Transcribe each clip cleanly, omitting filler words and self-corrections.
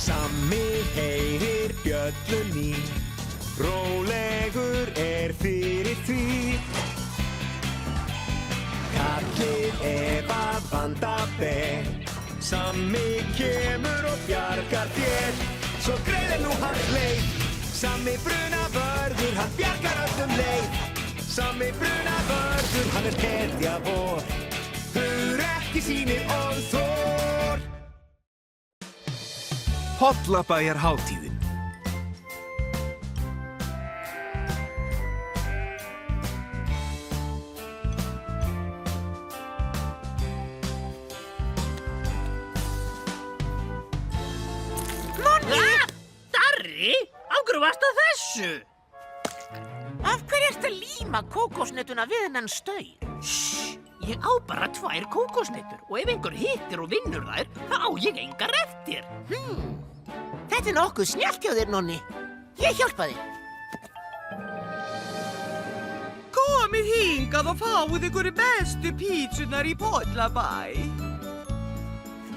Sammi heyrir bjöllunni, rólegur fyrir því. Kallið að vanda ber, Sammi kemur og bjargar þér. Svo greiðir nú hans leið, Sammi brunavörður, hann bjargar öllum leið. Sammi brunavörður, hann hetja vor, ekki sýnir og þor. Pollabæjarhátíðin. Darri, af hverju varstu að þessu? Af hverju ertu að líma kókosnettuna við hennan staur? Ég á bara 2 kókosnettur og ef einhver hittir og vinnur þær, þá á ég engar eftir. Þetta er nokkuð snjallt hjá þér, Nonni. Ég hjálpa þér. Komið hingað og fáið ykkur bestu pítsunar í Pollabæ.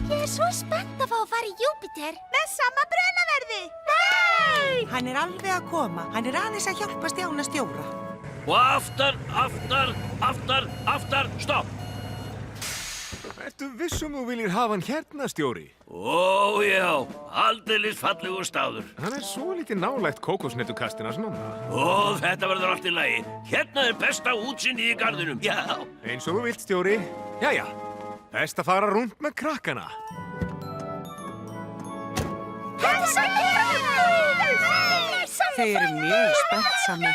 Ég er svo spennt að fá að fara í Júpíter með sama brunaverði. Nei! Hann er alveg að koma. Hann er aðeins að hjálpa Stjána stjóra. Og aftar, stopp! Ertu viss þú viljir hafa hann hérna, stjóri? Ó, já, aldeilis fallegur staður. Hann er svo lítið nálægt kókosnettukastina svona. Ó, þetta verður allt í lagi. Hérna er besta útsýnið í garðinum, já. Eins og þú vilt, stjóri. Jæja, best að fara rúnt með krakkana. Þeir eru mjög spennt Sammi.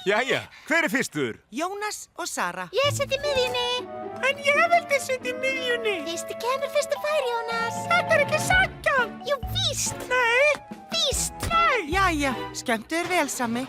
Jæja, hver er fyrstur? Jónas og Sara. Ég set í miðjunni. En ég vildi setja í miðjunni. Víst kemur fyrstur fær, Jónas. Þetta er ekki sanngjarnt. Jú, víst. Nei. Víst. Nei. Jæja, skemmtu þér vel, Sammi.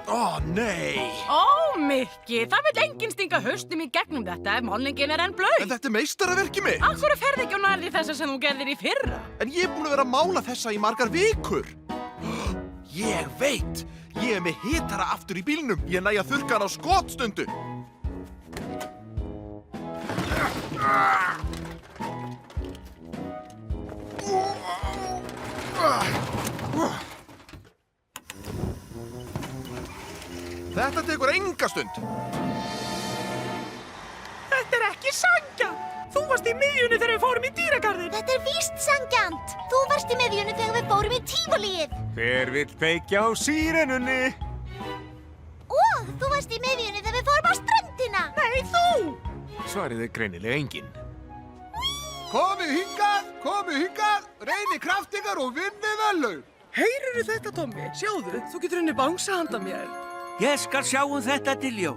Ó, nei! Ó, Mikki, það vill enginn stinga hausnum í gegnum þetta ef málningin er enn blaut. En þetta er meistaraverkið mitt. Af hverju ferðu ekki á nærði þessa sem þú gerðir í fyrra? En ég er búin að vera að mála þessa í margar vikur. Ég veit. Ég er með hitara aftur í bílnum. Ég næ að þurrka hann á skotstundu. Þetta tekur enga stund. Þetta er ekki sanngjarnt. Þú varst í miðjunni þegar við fórum í dýragarðinn. Þetta er víst sanngjarnt. Þú varst í miðjunni þegar við fórum í tívolíið. Hver vill kveikja á sírenunni? Og þú varst í miðjunni þegar við fórum á ströndina. Nei, þú! Svarið er greinilega enginn. Komið hingað, reyni kraftingar og vinni vellaun. Heyrðu þetta, Tommi? Sjáðu, þú getur henni bangsa handa mér. Ég skal sjá þetta, Diljó.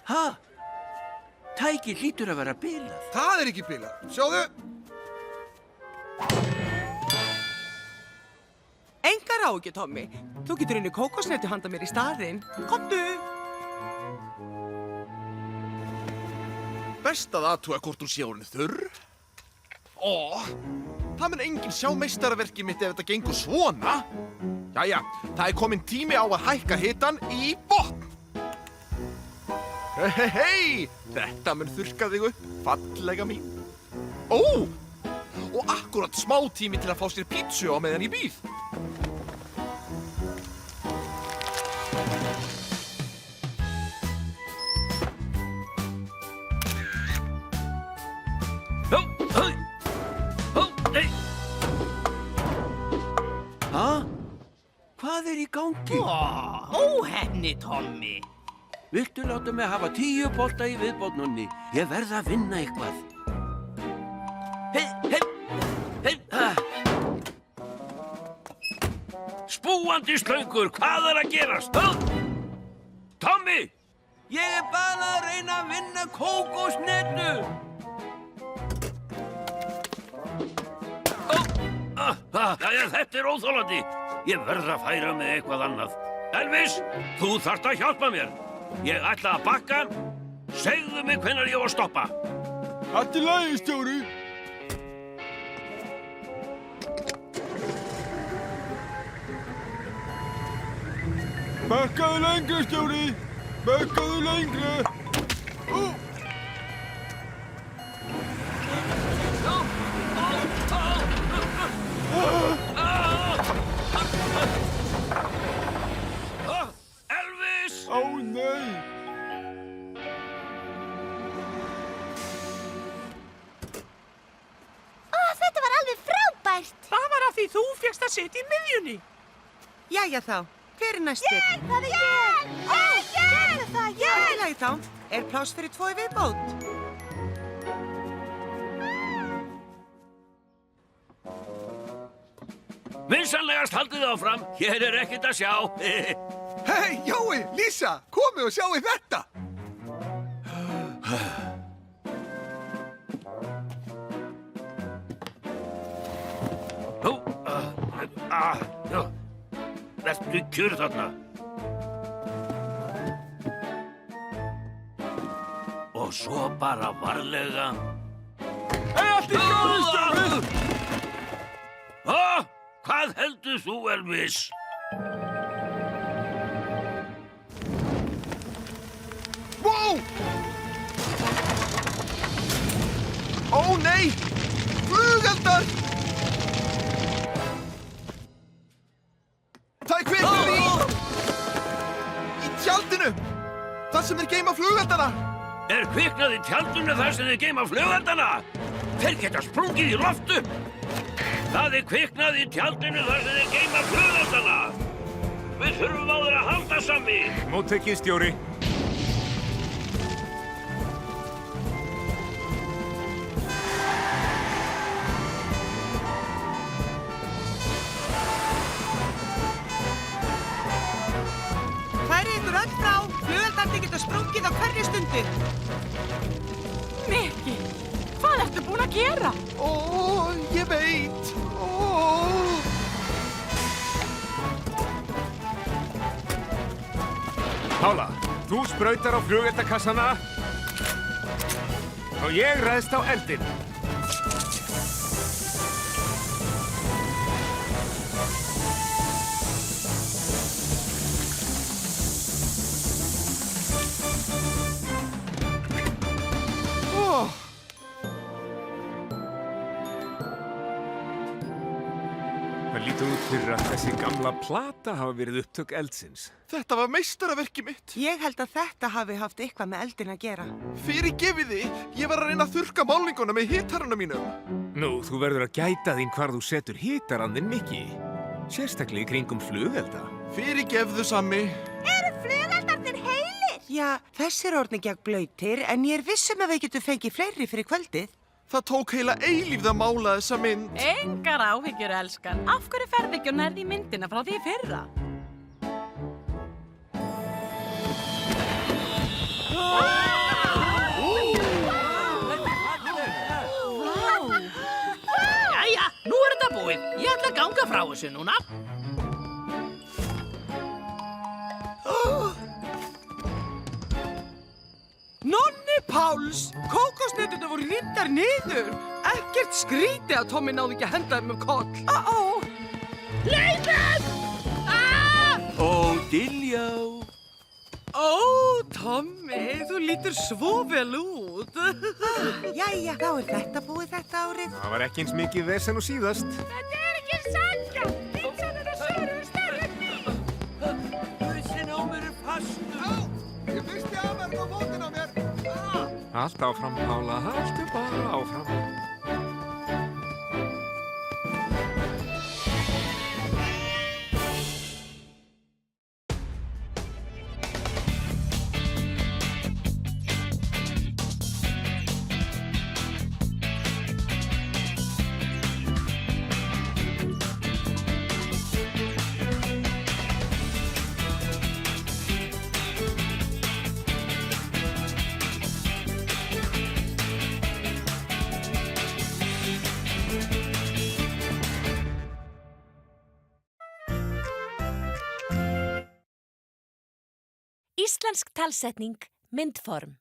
Ha? Tækið hlýtur að vera bilað. Það er ekki bilað. Sjáðu. Engar áhyggjur, Tommi. Þú getur henni kókosnetu handa mér í staðinn. Komdu! Best að athuga hvort hún sé orðin þurr. Það mun enginn sjá meistaraverkið mitt ef þetta gengur svona. Jæja, það er kominn tími á að hækka hitann í botn. Hei, þetta mun þurrka þig upp, fallega mín. Og akkurat smá tími til að fá sér pítsu á meðan ég bíð. Hvað er í gangi? Óheppni, Tommi. Viltu láta mig hafa 10 bolta í viðbót, Ég verð að vinna eitthvað. Spúandi slöngur, hvað er að gerast? Tommi! Ég er bara að reyna að vinna kókosnetu. Jæja, þetta er óþolandi. Ég verð að færa mig eitthvað annað. Elvis, þú þarft að hjálpa mér. Ég ætla að bakka. Segðu mig hvenær ég á að stoppa. Allt í lagi, stjóri. Bakkaðu lengra, stjóri. Bakkaðu lengra. Elvis! Ó, nei. Ó, þetta var alveg frábært. Það var af því þú fékkst að sitja í miðjunni. Jæja þá, hver er næstur? Það er ég! Gerðu það, Allt í lagi þá, er pláss fyrir 2 í viðbót? Vinsanlegast haldið áfram. Hér er ekkert að sjá. Hei, Jói, Lísa, komið og sjáu þetta. Nú, já. Vertu kjur þarna. Og svo bara varlega. Allt í góðu, stjóri. Hvað heldur þú, Elvis? Wow! Ó, nei! Flugeldar! Það er kviknað í tjaldinu! Það sem er geima flugeldana! Er kviknað í tjaldinu þar sem þið geima flugeldana? Þeir geta sprungið í loftu! Það er kviknað í tjaldinu þar sem þið geima flugeldana! Við þurfum á þeir að halda Sammi! Móttekið, stjóri. Færið ykkur öll frá, flugeldarnir geta sprungið á hverri stundu. Mikki, hvað ertu búin að gera? Ó, ég veit! Ó! Pála, þú sprautar á flugeldakassana og ég ræðst á eldinn. Ó! Það lítur út fyrir að þessi gamla plata hafa verið upptök eldsins. Þetta var meistaraverki mitt. Ég held að þetta hafi haft eitthvað með eldin að gera. Fyrirgefiði, ég var að reyna að þurrka málninguna með hitarana mínum. Nú, þú verður að gæta þín hvar þú setur hitarann þinn, Mikki. Sérstaklega í kringum flugelda. Fyrirgefðu, Sammi. Eru flugeldarnir heilir? Já, þessir orðni gegn blautir, en ég er vissum að við getum fengið fleiri fyrir kvöldið. Það tók heila eilífð að mála þessa mynd. Engar áhyggjur, elskan. Af hverju ferð ekki og nærði í myndina frá því í fyrra? Jæja, nú er þetta búið. Ég ætla að ganga frá þessu núna. Nonni Páls, kókosnöturnar voru rýndar niður. Ekkert skríti að Tommi náði ekki að henda þeim um koll. Leifur! Ó, Diljá! Ó, Tommi, þú lítur svo vel út. Jæja, þá er þetta búið þetta árið. Það var ekki eins mikið vesen og síðast. Þetta er ekki sanngjarnt. Pítsan er að söru stærri en mín. Hauðsinn á mér er fastur. Ég fyrsti afverð á mótin á mér. Allt áfram, Pála, haltu bara áfram. Íslensk talsetning, myndform.